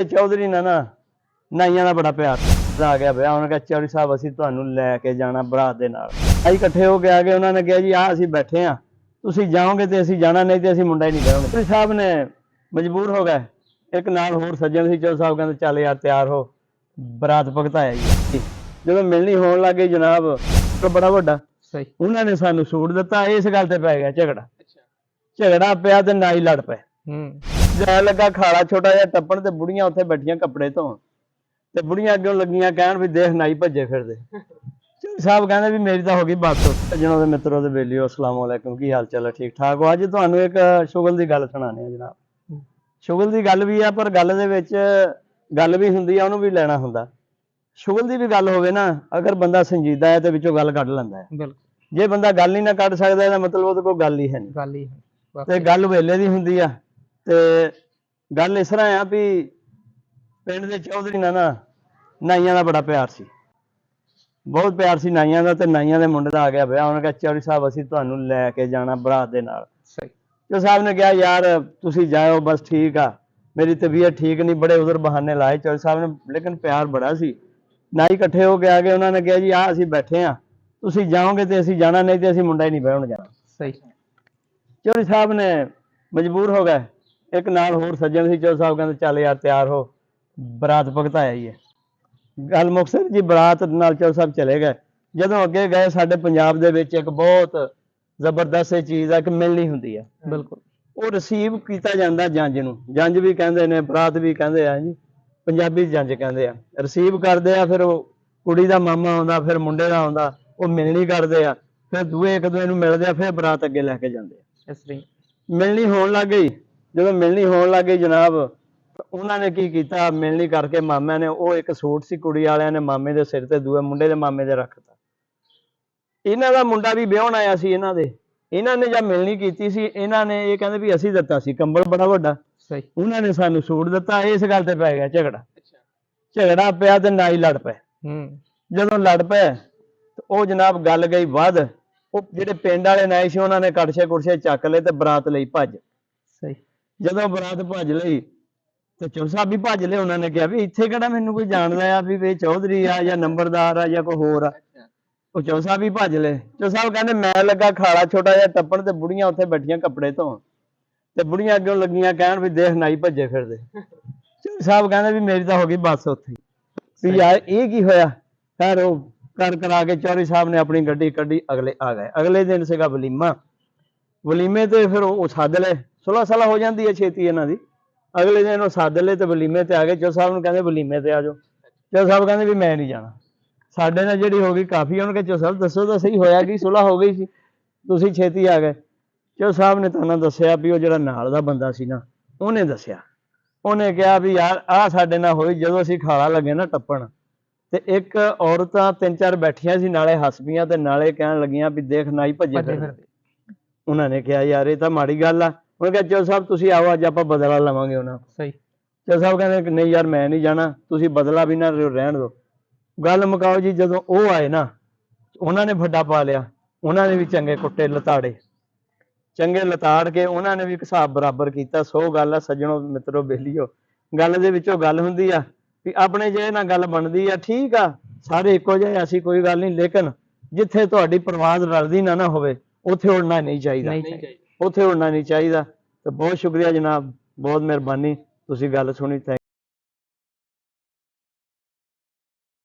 चौधरी ने ना नाइयां दा बड़ा प्यार आ गया विआह। उन्होंने कहा चौधरी साहब असीं तुहानूं लैके जाना बरात दे नाल। ਅਸੀਂ ਇਕੱਠੇ ਹੋ ਕੇ ਆ ਗਏ। ਉਹਨਾਂ ਨੇ ਕਿਹਾ ਜੀ ਅਸੀਂ ਬੈਠੇ ਆ, ਤੁਸੀਂ ਜਾਓਗੇ ਤੇ ਅਸੀਂ ਜਾਣਾ, ਨਹੀਂ ਤੇ ਅਸੀਂ ਮੁੰਡਾ ਹੀ ਨਹੀਂ ਕਰਾਂਗੇ। ਚੌਧਰੀ ਸਾਹਿਬ ਨੇ ਮਜਬੂਰ ਹੋ ਗਏ। ਇੱਕ ਨਾਲ ਹੋਰ ਸੱਜਣ ਸੀ, ਚੌਧਰੀ ਸਾਹਿਬ ਕਹਿੰਦੇ ਚੱਲ ਯਾਰ ਤਿਆਰ ਹੋ, ਬਰਾਤ ਭਗਤਾਇਆ ਜੀ। ਜਦੋਂ ਮਿਲਣੀ ਹੋਣ ਲੱਗ ਗਈ ਜਨਾਬ, ਬੜਾ ਵੱਡਾ ਸਹੀ ਉਹਨਾਂ ਨੇ ਸਾਨੂੰ ਸੂਟ ਦਿੱਤਾ। ਇਸ ਗੱਲ ਤੇ ਪੈ ਗਿਆ ਝਗੜਾ ਪਿਆ ਤੇ ਨਾਈ ਲੜ ਪਏ। ਜੈ ਲੱਗਾ ਖਾਲਾ ਛੋਟਾ ਜਿਹਾ ਟੱਪਣ ਤੇ ਬੁੜੀਆਂ ਉੱਥੇ ਬੈਠੀਆਂ ਕੱਪੜੇ ਧੋਣ, ਤੇ ਬੁੜੀਆਂ ਅੱਗੇ ਲੱਗੀਆਂ ਕਹਿਣ ਵੀ ਦੇਖ ਨਾਈ ਭੱਜੇ ਫਿਰਦੇ। ਚੌਧਰੀ ਸਾਹਿਬ ਕਹਿੰਦੇ ਵੀ ਮੇਰੀ ਤਾਂ ਹੋ ਗਈ ਬਸ। ਸੱਜਣੋ ਦੇ ਮਿੱਤਰੋ ਦੇ ਬੇਲੀਓ, ਅਸਲਾਮ ਵਾਲੇਕੁਮ, ਕੀ ਹਾਲ ਚਾਲ ਹੈ? ਠੀਕ ਠਾਕ ਹੋ? ਅੱਜ ਤੁਹਾਨੂੰ ਇੱਕ ਸ਼ੁਗਲ ਦੀ ਗੱਲ ਸੁਣਾਉਂਦੇ ਆ ਜਨਾਬ। ਸ਼ੁਗਲ ਦੀ ਗੱਲ ਵੀ ਆ, ਪਰ ਗੱਲ ਦੇ ਵਿੱਚ ਗੱਲ ਵੀ ਹੁੰਦੀ ਆ, ਉਹਨੂੰ ਵੀ ਲੈਣਾ ਹੁੰਦਾ। ਸ਼ੁਗਲ ਦੀ ਵੀ ਗੱਲ ਹੋਵੇ ਨਾ, ਅਗਰ ਬੰਦਾ ਸੰਜੀਦਾ ਹੈ ਤੇ ਵਿੱਚੋਂ ਗੱਲ ਕੱਢ ਲੈਂਦਾ ਹੈ। ਜੇ ਬੰਦਾ ਗੱਲ ਹੀ ਨਾ ਕੱਢ ਸਕਦਾ, ਇਹਦਾ ਮਤਲਬ ਉਹਦੇ ਕੋਲ ਗੱਲ ਹੀ ਹੈ ਨਹੀਂ। ਤੇ ਗੱਲ ਵੇਲੇ ਦੀ ਹੁੰਦੀ ਆ। ਤੇ ਗੱਲ ਇਸ ਤਰ੍ਹਾਂ ਆ ਵੀ ਪਿੰਡ ਦੇ ਚੌਧਰੀ ਨਾਲ ਨਾ ਨਾਈਆਂ ਦਾ ਬੜਾ ਪਿਆਰ ਸੀ, ਬਹੁਤ ਪਿਆਰ ਸੀ ਨਾਈਆਂ ਦਾ। ਤੇ ਨਾਈਆਂ ਦੇ ਮੁੰਡੇ ਦਾ ਆ ਗਿਆ ਵਿਆਹ। ਉਹਨੇ ਕਿਹਾ ਚੌਧਰੀ ਸਾਹਿਬ ਅਸੀਂ ਤੁਹਾਨੂੰ ਲੈ ਕੇ ਜਾਣਾ ਬਰਾਤ ਦੇ ਨਾਲ। ਚੌਧਰੀ ਸਾਹਿਬ ਨੇ ਕਿਹਾ ਯਾਰ ਤੁਸੀਂ ਜਾਓ ਬਸ, ਠੀਕ ਆ, ਮੇਰੀ ਤਬੀਅਤ ਠੀਕ ਨਹੀਂ। ਬੜੇ ਉਧਰ ਬਹਾਨੇ ਲਾਏ ਚੌਧਰੀ ਸਾਹਿਬ ਨੇ, ਲੇਕਿਨ ਪਿਆਰ ਬੜਾ ਸੀ। ਨਾਈ ਇਕੱਠੇ ਹੋ ਕੇ ਆ ਗਏ। ਉਹਨਾਂ ਨੇ ਕਿਹਾ ਜੀ ਅਸੀਂ ਬੈਠੇ ਆ, ਤੁਸੀਂ ਜਾਓਗੇ ਤੇ ਅਸੀਂ ਜਾਣਾ, ਨਹੀਂ ਤੇ ਅਸੀਂ ਮੁੰਡਾ ਹੀ ਨਹੀਂ ਵਿਆਹਣ ਜਾਣਾ। ਚੌਧਰੀ ਸਾਹਿਬ ਨੇ ਮਜਬੂਰ ਹੋ ਗਏ। ਇੱਕ ਨਾਲ ਹੋਰ ਸੱਜਣ ਸੀ, ਚੌਧਰੀ ਸਾਹਿਬ ਕਹਿੰਦੇ ਚੱਲ ਯਾਰ ਤਿਆਰ ਹੋ, ਬਰਾਤ ਭਗਤਾਇਆ ਹੀ ਹੈ। ਗੱਲ ਮੁਕਤਸਰ ਜੀ, ਬਰਾਤ ਨਾਲ ਚੌਧਰੀ ਸਾਹਿਬ ਚਲੇ ਗਏ। ਜਦੋਂ ਅੱਗੇ ਗਏ, ਸਾਡੇ ਪੰਜਾਬ ਦੇ ਵਿੱਚ ਇੱਕ ਬਹੁਤ ਜ਼ਬਰਦਸਤ ਇਹ ਚੀਜ਼ ਆ ਕਿ ਮਿਲਣੀ ਹੁੰਦੀ ਆ। ਬਿਲਕੁਲ ਉਹ ਰਿਸੀਵ ਕੀਤਾ ਜਾਂਦਾ ਜੰਜ ਨੂੰ, ਜੰਜ ਵੀ ਕਹਿੰਦੇ ਨੇ, ਬਰਾਤ ਵੀ ਕਹਿੰਦੇ ਆ ਜੀ, ਪੰਜਾਬੀ ਜੰਜ ਕਹਿੰਦੇ ਆ। ਰਿਸੀਵ ਕਰਦੇ ਆ, ਫਿਰ ਉਹ ਕੁੜੀ ਦਾ ਮਾਮਾ ਆਉਂਦਾ, ਫਿਰ ਮੁੰਡੇ ਦਾ ਆਉਂਦਾ, ਉਹ ਮਿਲਣੀ ਕਰਦੇ ਆ, ਫਿਰ ਦੂਏ ਇੱਕ ਦੂਏ ਨੂੰ ਮਿਲਦੇ ਆ, ਫਿਰ ਬਰਾਤ ਅੱਗੇ ਲੈ ਕੇ ਜਾਂਦੇ ਆ। ਇਸ ਲਈ ਮਿਲਣੀ ਹੋਣ ਲੱਗ ਗਈ। ਜਦੋਂ ਮਿਲਣੀ ਹੋਣ ਲੱਗ ਗਈ ਜਨਾਬ, ਉਹਨਾਂ ਨੇ ਕੀ ਕੀਤਾ, ਮਿਲਣੀ ਕਰਕੇ ਮਾਮਿਆਂ ਨੇ ਉਹ ਇੱਕ ਸੂਟ ਸੀ ਕੁੜੀ ਵਾਲਿਆਂ ਨੇ ਮਾਮੇ ਦੇ ਸਿਰ ਤੇ, ਦੂਏ ਮੁੰਡੇ ਦੇ ਮਾਮੇ ਦੇ ਰੱਖਤਾ। ਇਹਨਾਂ ਦਾ ਮੁੰਡਾ ਵੀ ਵਿਆਹਣ ਆਇਆ ਸੀ ਇਹਨਾਂ ਦੇ। ਇਹਨਾਂ ਨੇ ਜਦ ਮਿਲਣੀ ਕੀਤੀ ਸੀ, ਇਹਨਾਂ ਨੇ ਇਹ ਕਹਿੰਦੇ ਵੀ ਅਸੀਂ ਦਿੱਤਾ ਸੀ ਕੰਬਲ ਬੜਾ ਵੱਡਾ, ਉਹਨਾਂ ਨੇ ਸਾਨੂੰ ਸੂਟ ਦਿੱਤਾ। ਇਸ ਗੱਲ ਤੇ ਪੈ ਗਿਆ ਝਗੜਾ ਪਿਆ ਤੇ ਨਾਈ ਲੜ ਪਏ। ਜਦੋਂ ਲੜ ਪਏ ਉਹ ਜਨਾਬ ਗੱਲ ਗਈ ਵੱਧ। ਉਹ ਜਿਹੜੇ ਪਿੰਡ ਵਾਲੇ ਨਾਈ ਸੀ, ਉਹਨਾਂ ਨੇ ਕੜਛੇ ਕੁੜਛੇ ਚੱਕ ਲਏ ਤੇ ਬਰਾਤ ਲਈ ਭੱਜ। ਜਦੋਂ ਬਰਾਤ ਭੱਜ ਲਈ ਤੇ ਚੌਧਰੀ ਸਾਹਿਬ ਵੀ ਭੱਜ ਲਏ। ਉਹਨਾਂ ਨੇ ਕਿਹਾ ਵੀ ਇੱਥੇ ਕਿਹੜਾ ਮੈਨੂੰ ਕੋਈ ਜਾਣਦਾ ਆ ਵੀ ਇਹ ਚੌਧਰੀ ਆ ਜਾਂ ਨੰਬਰਦਾਰ ਆ ਜਾਂ ਕੋਈ ਹੋਰ ਆ। ਉਹ ਚੌਧਰੀ ਸਾਹਿਬ ਵੀ ਭੱਜ ਲਏ। ਚੌਧਰੀ ਸਾਹਿਬ ਕਹਿੰਦੇ ਮੈਂ ਲੱਗਾ ਖਾਲਾ ਛੋਟਾ ਜਿਹਾ ਟੱਪਣ ਤੇ ਬੁੜੀਆਂ ਉੱਥੇ ਬੈਠੀਆਂ ਕੱਪੜੇ ਧੋਣ, ਤੇ ਬੁੜੀਆਂ ਅੱਗੇ ਲੱਗੀਆਂ ਕਹਿਣ ਵੀ ਦੇਖ ਨਾਈ ਭੱਜੇ ਫਿਰਦੇ। ਚੌਧਰੀ ਸਾਹਿਬ ਕਹਿੰਦੇ ਵੀ ਮੇਰੀ ਤਾਂ ਹੋ ਗਈ ਬਸ ਉੱਥੇ ਵੀ ਯਾਰ ਇਹ ਕੀ ਹੋਇਆ। ਖੈਰ ਉਹ ਕਰ ਕਰਾ ਕੇ ਚੌਧਰੀ ਸਾਹਿਬ ਨੇ ਆਪਣੀ ਗੱਡੀ ਕੱਢੀ, ਅਗਲੇ ਆ ਗਏ। ਅਗਲੇ ਦਿਨ ਸੀਗਾ ਵਲੀਮਾ। ਵਲੀਮੇ ਤੇ ਫਿਰ ਉਹ ਸੱਦ ਲਏ। 16 ਸਾਲ ਹੋ ਜਾਂਦੀ ਹੈ ਛੇਤੀ ਇਹਨਾਂ ਦੀ। ਅਗਲੇ ਦਿਨ ਉਹ ਸੱਦ ਲਏ ਤੇ ਵਲੀਮੇ ਤੇ ਆ ਗਏ। ਚੌਧਰੀ ਸਾਹਿਬ ਨੂੰ ਕਹਿੰਦੇ ਵਲੀਮੇ ਤੇ ਆ ਜਾਓ। ਚੌਧਰੀ ਸਾਹਿਬ ਕਹਿੰਦੇ ਵੀ ਮੈਂ ਨਹੀਂ ਜਾਣਾ, ਸਾਡੇ ਨਾਲ ਜਿਹੜੀ ਹੋ ਗਈ ਕਾਫੀ। ਉਹਨੇ ਕਿਹਾ ਚੌਧਰੀ ਸਾਹਿਬ ਦੱਸੋ ਤਾਂ ਸਹੀ ਹੋਇਆ ਕੀ, ਸੁਲ੍ਹਾ ਹੋ ਗਈ ਸੀ, ਤੁਸੀਂ ਛੇਤੀ ਆ ਗਏ। ਚੌਧਰੀ ਸਾਹਿਬ ਨੇ ਤੁਹਾਨੂੰ ਦੱਸਿਆ ਵੀ ਉਹ ਜਿਹੜਾ ਨਾਲ ਦਾ ਬੰਦਾ ਸੀ ਨਾ, ਉਹਨੇ ਦੱਸਿਆ। ਉਹਨੇ ਕਿਹਾ ਵੀ ਯਾਰ ਆਹ ਸਾਡੇ ਨਾਲ ਹੋਈ ਜਦੋਂ ਅਸੀਂ ਖਾਲਾ ਲੱਗੇ ਨਾ ਟੱਪਣ, ਤੇ ਇੱਕ ਔਰਤਾਂ 3-4 ਬੈਠੀਆਂ ਸੀ, ਨਾਲੇ ਹੱਸਪੀਆਂ ਤੇ ਨਾਲੇ ਕਹਿਣ ਲੱਗੀਆਂ ਵੀ ਦੇਖ ਨਾਈ ਭੱਜੇ ਫਿਰਦੇ। ਉਹਨਾਂ ਨੇ ਕਿਹਾ ਯਾਰ ਇਹ ਤਾਂ ਮਾੜੀ ਗੱਲ ਆ। ਉਹਨੇ ਕਿਹਾ ਚੌਧਰੀ ਸਾਹਿਬ ਤੁਸੀਂ ਆਓ, ਅੱਜ ਆਪਾਂ ਬਦਲਾ ਲਵਾਂਗੇ ਉਹਨਾਂ ਕੋਲ। ਚੌਧਰੀ ਸਾਹਿਬ ਕਹਿੰਦੇ ਨਹੀਂ ਯਾਰ ਮੈਂ ਨਹੀਂ ਜਾਣਾ, ਤੁਸੀਂ ਬਦਲਾ ਵੀ ਨਾ ਰਹਿਣ ਦਿਓ, ਗੱਲ ਮੁਕਾਓ ਜੀ। ਜਦੋਂ ਉਹ ਆਏ ਨਾ, ਉਹਨਾਂ ਨੇ ਵੱਡਾ ਪਾ ਲਿਆ। ਉਹਨਾਂ ਨੇ ਵੀ ਚੰਗੇ ਕੁੱਟੇ ਲਤਾੜੇ, ਚੰਗੇ ਲਤਾੜ ਕੇ ਉਹਨਾਂ ਨੇ ਵੀ ਹਿਸਾਬ ਬਰਾਬਰ ਕੀਤਾ। ਸੋ ਗੱਲ ਆ ਸੱਜਣੋ ਮਿੱਤਰੋ ਬੇਲੀਓ, ਗੱਲ ਦੇ ਵਿੱਚੋਂ ਗੱਲ ਹੁੰਦੀ ਆ ਵੀ ਆਪਣੇ ਜੇ ਨਾਲ ਗੱਲ ਬਣਦੀ ਆ, ਠੀਕ ਆ, ਸਾਰੇ ਇੱਕੋ ਜਿਹੇ, ਐਸੀ ਕੋਈ ਗੱਲ ਨਹੀਂ। ਲੇਕਿਨ ਜਿੱਥੇ ਤੁਹਾਡੀ ਪਰਵਾਜ਼ ਰਲਦੀ ਨਾ ਹੋਵੇ, ਉੱਥੇ ਉੜਨਾ ਨਹੀਂ ਚਾਹੀਦਾ, ਉੱਥੇ ਉੜਨਾ ਨਹੀਂ ਚਾਹੀਦਾ। ਤੇ ਬਹੁਤ ਸ਼ੁਕਰੀਆ ਜਨਾਬ, ਬਹੁਤ ਮਿਹਰਬਾਨੀ, ਤੁਸੀਂ ਗੱਲ ਸੁਣੀ।